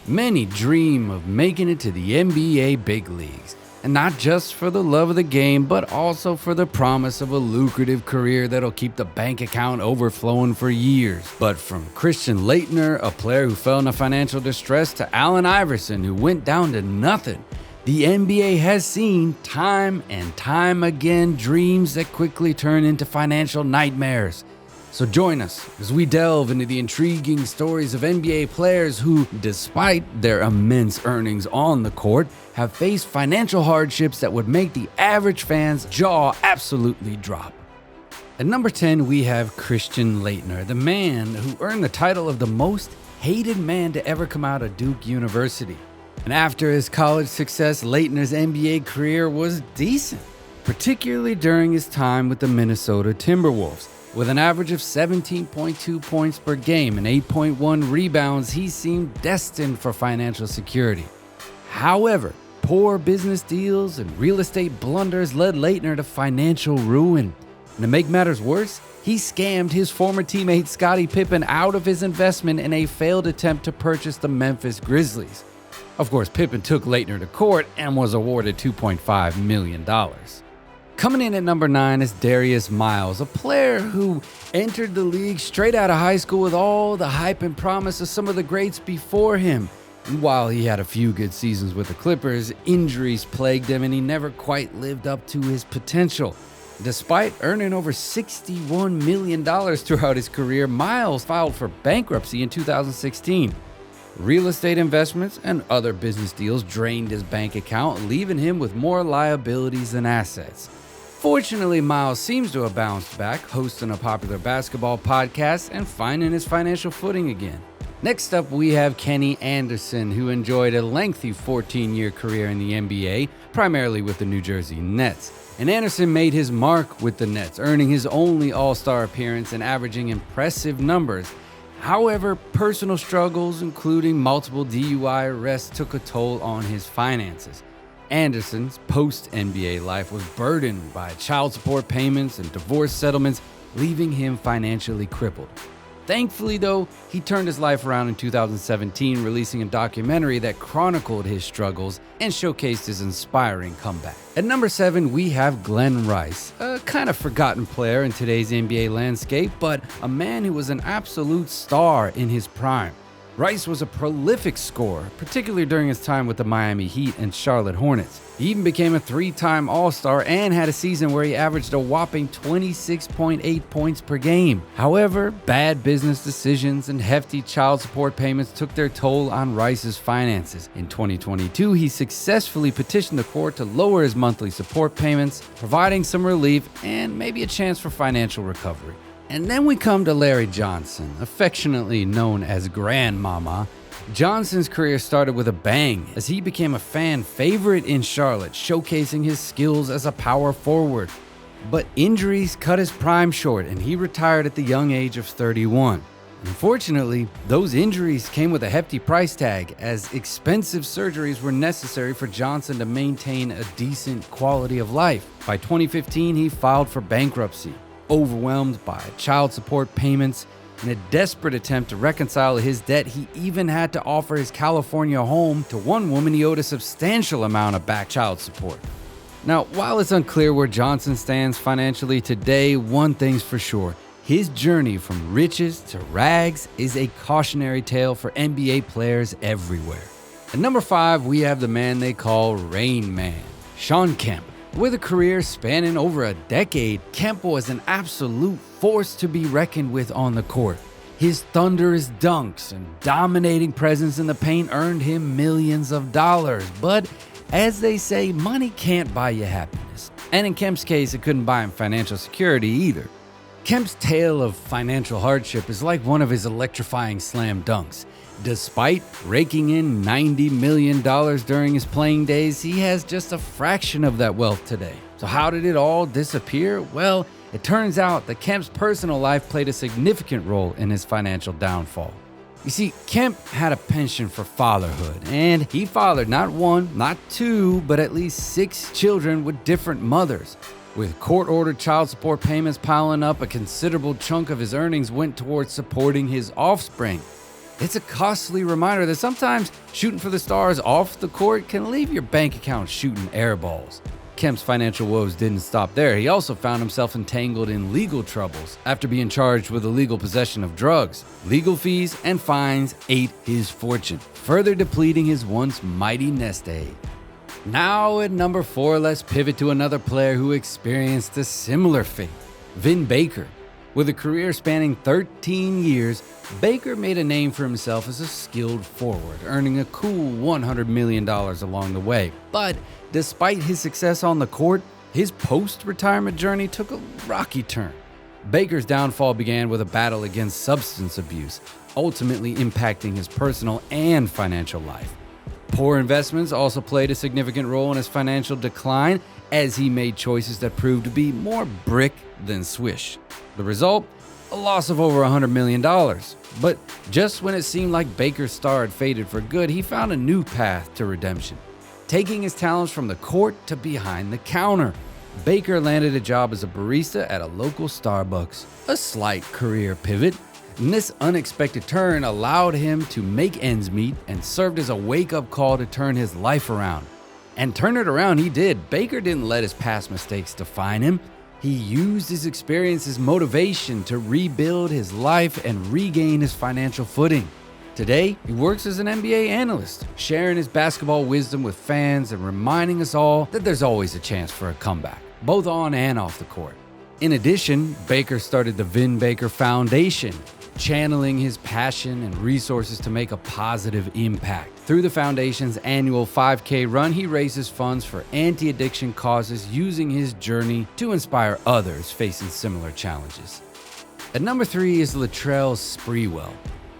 Many dream of making it to the NBA big leagues, and not just for the love of the game, but also for the promise of a lucrative career that'll keep the bank account overflowing for years. But from Christian Laettner, a player who fell into financial distress, to Allen Iverson, who went down to nothing, the NBA has seen time and time again dreams that quickly turn into financial nightmares. So join us as we delve into the intriguing stories of NBA players who, despite their immense earnings on the court, have faced financial hardships that would make the average fan's jaw absolutely drop. At number 10, we have Christian Laettner, the man who earned the title of the most hated man to ever come out of Duke University. And after his college success, Laettner's NBA career was decent, particularly during his time with the Minnesota Timberwolves. With an average of 17.2 points per game and 8.1 rebounds, he seemed destined for financial security. However, poor business deals and real estate blunders led Laettner to financial ruin. And to make matters worse, he scammed his former teammate Scottie Pippen out of his investment in a failed attempt to purchase the Memphis Grizzlies. Of course, Pippen took Laettner to court and was awarded $2.5 million. Coming in at number 9 is Darius Miles, a player who entered the league straight out of high school with all the hype and promise of some of the greats before him. And while he had a few good seasons with the Clippers, injuries plagued him and he never quite lived up to his potential. Despite earning over $61 million throughout his career, Miles filed for bankruptcy in 2016. Real estate investments and other business deals drained his bank account, leaving him with more liabilities than assets. Fortunately, Miles seems to have bounced back, hosting a popular basketball podcast and finding his financial footing again. Next up, we have Kenny Anderson, who enjoyed a lengthy 14-year career in the NBA, primarily with the New Jersey Nets. And Anderson made his mark with the Nets, earning his only All-Star appearance and averaging impressive numbers. However, personal struggles, including multiple DUI arrests, took a toll on his finances. Anderson's post-NBA life was burdened by child support payments and divorce settlements, leaving him financially crippled. Thankfully, though, he turned his life around in 2017, releasing a documentary that chronicled his struggles and showcased his inspiring comeback. At number 7, we have Glenn Rice, a kind of forgotten player in today's NBA landscape, but a man who was an absolute star in his prime. Rice was a prolific scorer, particularly during his time with the Miami Heat and Charlotte Hornets. He even became a 3-time All-Star and had a season where he averaged a whopping 26.8 points per game. However, bad business decisions and hefty child support payments took their toll on Rice's finances. In 2022, he successfully petitioned the court to lower his monthly support payments, providing some relief and maybe a chance for financial recovery. And then we come to Larry Johnson, affectionately known as Grandmama. Johnson's career started with a bang as he became a fan favorite in Charlotte, showcasing his skills as a power forward. But injuries cut his prime short and he retired at the young age of 31. Unfortunately, those injuries came with a hefty price tag as expensive surgeries were necessary for Johnson to maintain a decent quality of life. By 2015, he filed for bankruptcy. Overwhelmed by child support payments, in a desperate attempt to reconcile his debt, he even had to offer his California home to one woman he owed a substantial amount of back child support. Now, while it's unclear where Johnson stands financially today, one thing's for sure. His journey from riches to rags is a cautionary tale for NBA players everywhere. At number 5, we have the man they call Rain Man, Shawn Kemp. With a career spanning over a decade, Kemp was an absolute force to be reckoned with on the court. His thunderous dunks and dominating presence in the paint earned him millions of dollars. But as they say, money can't buy you happiness. And in Kemp's case, it couldn't buy him financial security either. Kemp's tale of financial hardship is like one of his electrifying slam dunks. Despite raking in $90 million during his playing days, he has just a fraction of that wealth today. So how did it all disappear? Well, it turns out that Kemp's personal life played a significant role in his financial downfall. You see, Kemp had a penchant for fatherhood, and he fathered not one, not two, but at least 6 children with different mothers. With court-ordered child support payments piling up, a considerable chunk of his earnings went towards supporting his offspring. It's a costly reminder that sometimes shooting for the stars off the court can leave your bank account shooting air balls. Kemp's financial woes didn't stop there. He also found himself entangled in legal troubles after being charged with illegal possession of drugs. Legal fees and fines ate his fortune, further depleting his once mighty nest egg. Now at number 4, let's pivot to another player who experienced a similar fate, Vin Baker. With a career spanning 13 years, Baker made a name for himself as a skilled forward, earning a cool $100 million along the way. But despite his success on the court, his post-retirement journey took a rocky turn. Baker's downfall began with a battle against substance abuse, ultimately impacting his personal and financial life. Poor investments also played a significant role in his financial decline, as he made choices that proved to be more brick than swish. The result? A loss of over $100 million. But just when it seemed like Baker's star had faded for good, he found a new path to redemption, taking his talents from the court to behind the counter. Baker landed a job as a barista at a local Starbucks, a slight career pivot. And this unexpected turn allowed him to make ends meet and served as a wake-up call to turn his life around. And turn it around he did. Baker didn't let his past mistakes define him. He used his experience as motivation to rebuild his life and regain his financial footing. Today, he works as an NBA analyst, sharing his basketball wisdom with fans and reminding us all that there's always a chance for a comeback, both on and off the court. In addition, Baker started the Vin Baker Foundation, channeling his passion and resources to make a positive impact. Through the foundation's annual 5K run, he raises funds for anti-addiction causes, using his journey to inspire others facing similar challenges. At number 3 is Latrell Sprewell.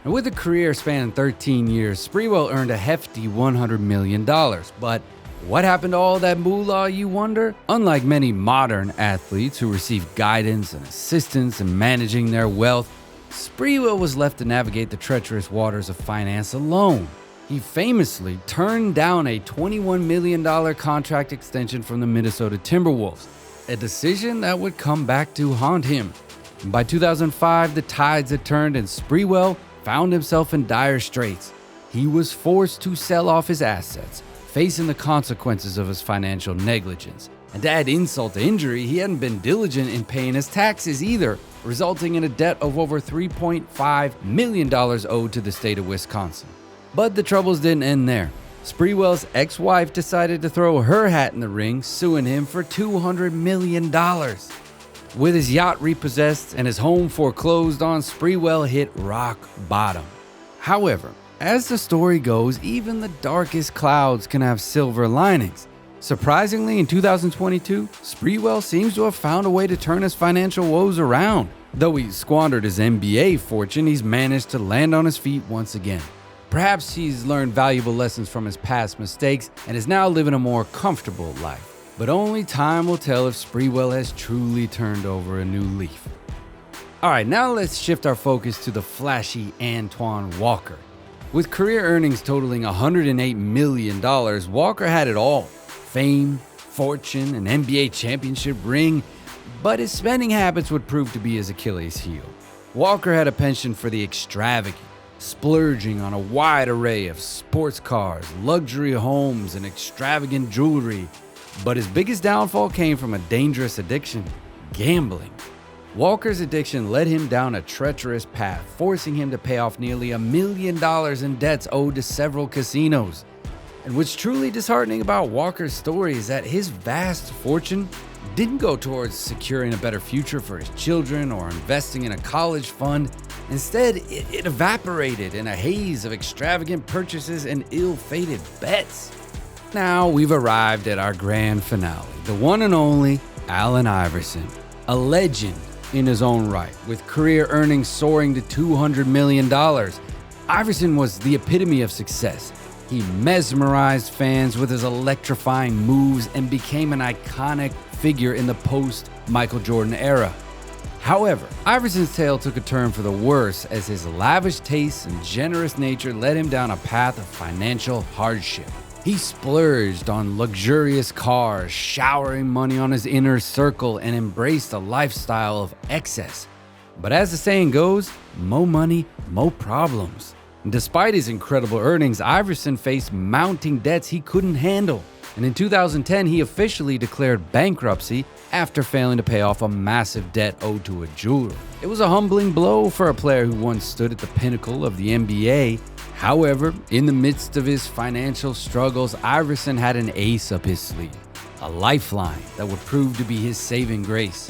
And with a career spanning 13 years, Sprewell earned a hefty $100 million. But what happened to all that moolah, you wonder? Unlike many modern athletes who receive guidance and assistance in managing their wealth, Sprewell was left to navigate the treacherous waters of finance alone. He famously turned down a $21 million contract extension from the Minnesota Timberwolves, a decision that would come back to haunt him. By 2005, the tides had turned and Sprewell found himself in dire straits. He was forced to sell off his assets, facing the consequences of his financial negligence. And to add insult to injury, he hadn't been diligent in paying his taxes either, resulting in a debt of over $3.5 million owed to the state of Wisconsin. But the troubles didn't end there. Sprewell's ex-wife decided to throw her hat in the ring, suing him for $200 million. With his yacht repossessed and his home foreclosed on, Sprewell hit rock bottom. However, as the story goes, even the darkest clouds can have silver linings. Surprisingly, in 2022, Sprewell seems to have found a way to turn his financial woes around. Though he squandered his NBA fortune, he's managed to land on his feet once again. Perhaps he's learned valuable lessons from his past mistakes and is now living a more comfortable life. But only time will tell if Sprewell has truly turned over a new leaf. Alright, now let's shift our focus to the flashy Antoine Walker. With career earnings totaling $108 million, Walker had it all: fame, fortune, an NBA championship ring, but his spending habits would prove to be his Achilles heel. Walker had a penchant for the extravagant, splurging on a wide array of sports cars, luxury homes, and extravagant jewelry. But his biggest downfall came from a dangerous addiction: gambling. Walker's addiction led him down a treacherous path, forcing him to pay off nearly $1 million in debts owed to several casinos. And what's truly disheartening about Walker's story is that his vast fortune didn't go towards securing a better future for his children or investing in a college fund. Instead, it evaporated in a haze of extravagant purchases and ill-fated bets. Now we've arrived at our grand finale, the one and only Allen Iverson, a legend in his own right, with career earnings soaring to $200 million. Iverson was the epitome of success. He mesmerized fans with his electrifying moves and became an iconic figure in the post-Michael Jordan era. However, Iverson's tale took a turn for the worse as his lavish tastes and generous nature led him down a path of financial hardship. He splurged on luxurious cars, showering money on his inner circle, and embraced a lifestyle of excess. But as the saying goes, mo money, mo problems. Despite his incredible earnings, Iverson faced mounting debts he couldn't handle. And in 2010, he officially declared bankruptcy after failing to pay off a massive debt owed to a jeweler. It was a humbling blow for a player who once stood at the pinnacle of the NBA. However, in the midst of his financial struggles, Iverson had an ace up his sleeve, a lifeline that would prove to be his saving grace.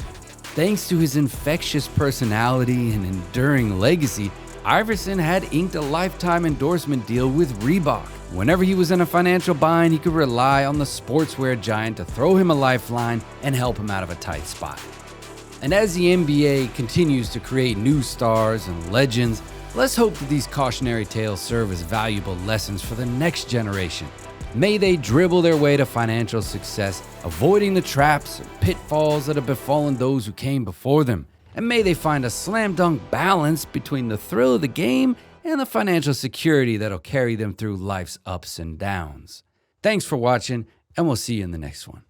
Thanks to his infectious personality and enduring legacy, Iverson had inked a lifetime endorsement deal with Reebok. Whenever he was in a financial bind, he could rely on the sportswear giant to throw him a lifeline and help him out of a tight spot. And as the NBA continues to create new stars and legends, let's hope that these cautionary tales serve as valuable lessons for the next generation. May they dribble their way to financial success, avoiding the traps and pitfalls that have befallen those who came before them. And may they find a slam dunk balance between the thrill of the game and the financial security that'll carry them through life's ups and downs. Thanks for watching, and we'll see you in the next one.